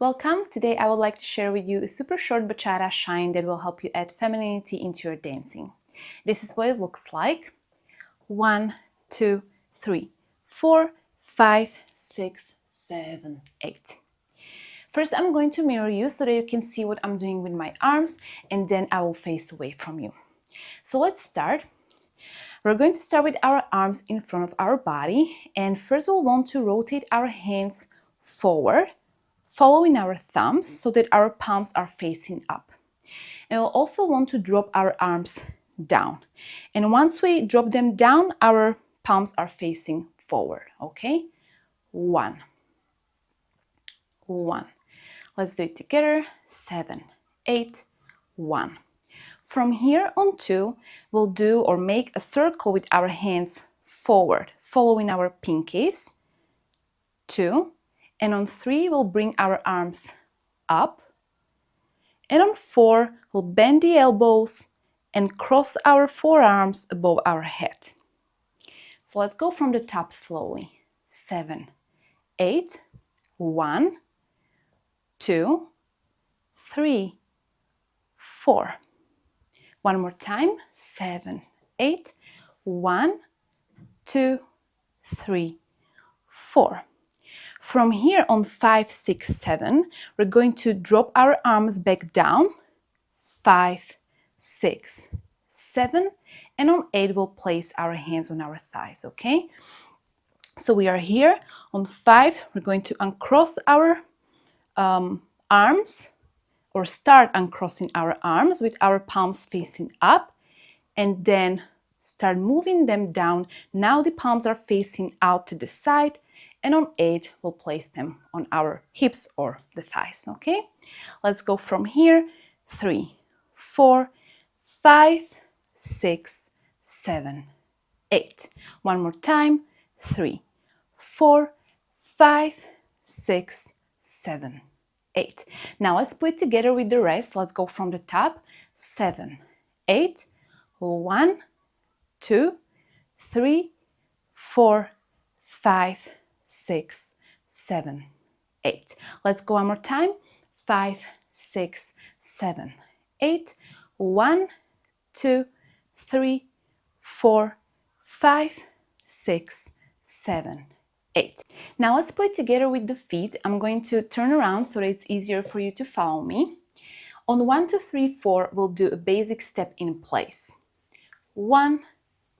Welcome! Today I would like to share with you a super short bachata shine that will help you add femininity into your dancing. This is what it looks like. 1, 2, 3, 4, 5, 6, 7, 8. First, I'm going to mirror you so that you can see what I'm doing with my arms, and then I will face away from you. So let's start. We're going to start with our arms in front of our body, and first we'll want to rotate our hands forward, following our thumbs so that our palms are facing up. And we'll also want to drop our arms down. And once we drop them down, our palms are facing forward, okay? 1. Let's do it together. 7, 8, 1. From here on 2, we'll do or make a circle with our hands forward, following our pinkies. 2. And on 3, we'll bring our arms up. And on 4, we'll bend the elbows and cross our forearms above our head. So let's go from the top slowly. 7, 8, 1, 2, 3, 4. One more time. 7, 8, 1, 2, 3, 4. From here on 5, 6, 7, we're going to drop our arms back down. 5, 6, 7, and on 8 we'll place our hands on our thighs, okay? So we are here. On 5, we're going to uncross our arms, or start uncrossing our arms with our palms facing up, and then start moving them down. Now the palms are facing out to the side, and on 8 we'll place them on our hips or the thighs, okay? Let's go from here. 3, 4, 5, 6, 7, 8. One more time. 3, 4, 5, 6, 7, 8. Now let's put it together with the rest. Let's go from the top. 7, 8, 1, 2, 3, 4, 5, 6, 7, 8. Let's go one more time. 5, 6, 7, 8. 1, 2, 3, 4, 5, 6, 7, 8. Now let's put it together with the feet. I'm going to turn around so that it's easier for you to follow me. On 1, 2, 3, 4, we'll do a basic step in place. 1,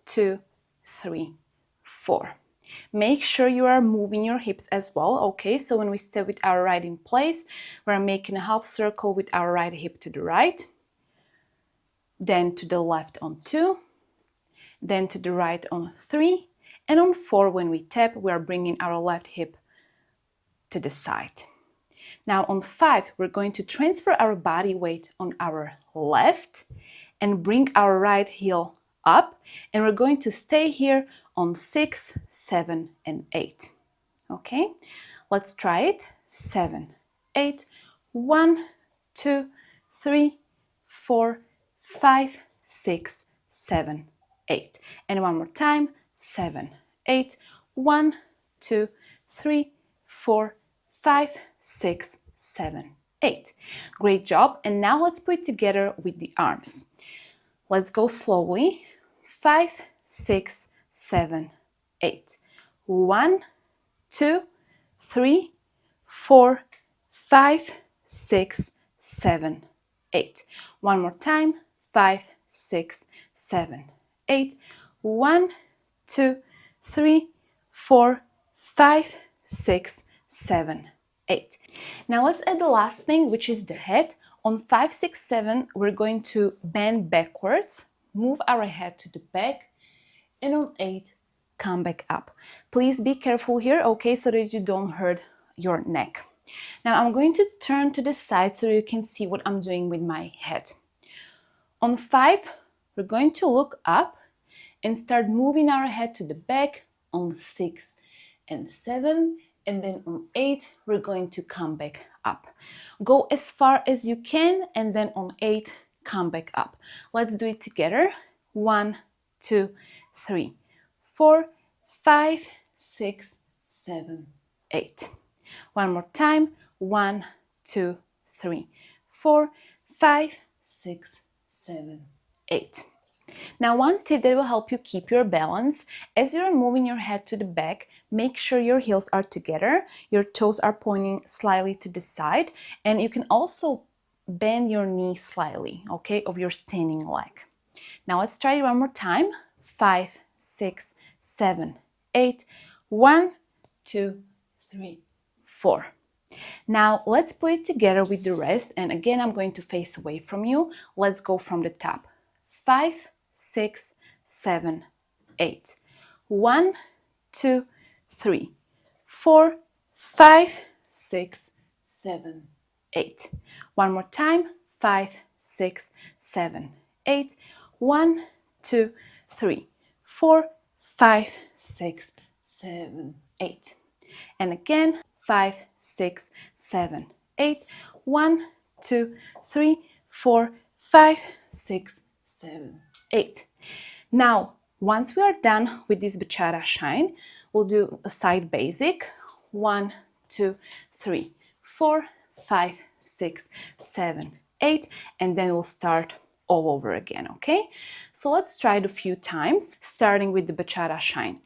2, 3, 4. Make sure you are moving your hips as well, okay? So when we step with our right in place, we're making a half circle with our right hip to the right, then to the left on 2, then to the right on 3, and on 4, when we tap, we are bringing our left hip to the side. Now on 5, we're going to transfer our body weight on our left and bring our right heel up, and we're going to stay here on 6, 7, and 8. Okay, let's try it. 7, 8, 1, 2, 3, 4, 5, 6, 7, 8. And one more time. 7, 8, 1, 2, 3, 4, 5, 6, 7, 8. Great job. And now let's put it together with the arms. Let's go slowly. 5, 6, 7, 8. 1, 2, 3, 4, 5, 6, 7, 8. One more time. 5, 6, 7, 8. 1, 2, 3, 4, 5, 6, 7, 8. Now let's add the last thing, which is the head. On 5, 6, 7, we're going to bend backwards, move our head to the back, and on 8, come back up. Please be careful here, okay, so that you don't hurt your neck. Now I'm going to turn to the side so you can see what I'm doing with my head. On 5, we're going to look up and start moving our head to the back. On 6 and 7, and then on 8, we're going to come back up. Go as far as you can, and then on 8, come back up. Let's do it together. 1, 2, 3, 4, 5, 6, 7, 8. One more time. 1, 2, 3, 4, 5, 6, 7, 8. Now, one tip that will help you keep your balance, as you're moving your head to the back, make sure your heels are together, your toes are pointing slightly to the side, and you can also bend your knee slightly, okay, of your standing leg. Now let's try it one more time. 5, 6, 7, 8. 1, 2, 3, 4. Now let's put it together with the rest, and again I'm going to face away from you. Let's go from the top. 5, 6, 7, 8. 1, 2, 3, 4, 5, 6, 7, 8. One more time. 5, 6, 7, 8. 1, 2, 3, 4, 5, 6, 7, 8. And again, 5, 6, 7, 8. 1, 2, 3, 4, 5, 6, 7, 8. Now, once we are done with this bachata shine, we'll do a side basic. 1, 2, 3, 4, 5, 6, 7, 8, and then we'll start all over again, okay? So let's try it a few times, starting with the bachata shine.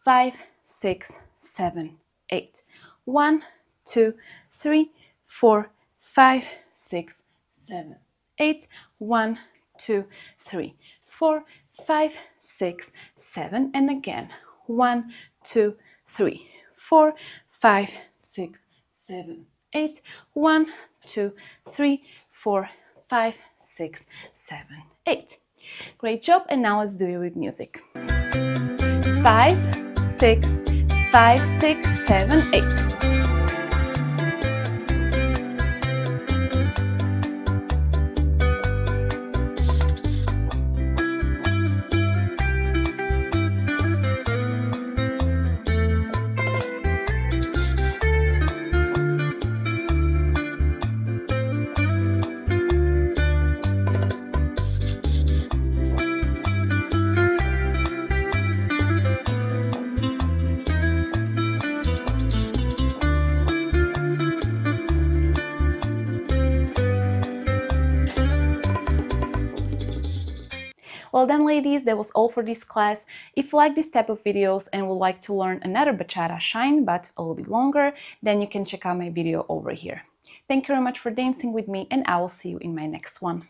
5, 6, 7, 8. 1, 2, 3, 4, 5, 6, 7, 8. 1, 2, 3, 4, 5, 6, 7, and again. 1, 2, 3, 4, 5, 6, 7, 8. 1, 2, 3, 4, 5, 6, 7, 8. Great job, and now let's do it with music. 5, 6, 5, 6, 7, 8. Well done, ladies, that was all for this class. If you like this type of videos and would like to learn another bachata shine, but a little bit longer, then you can check out my video over here. Thank you very much for dancing with me, and I will see you in my next one.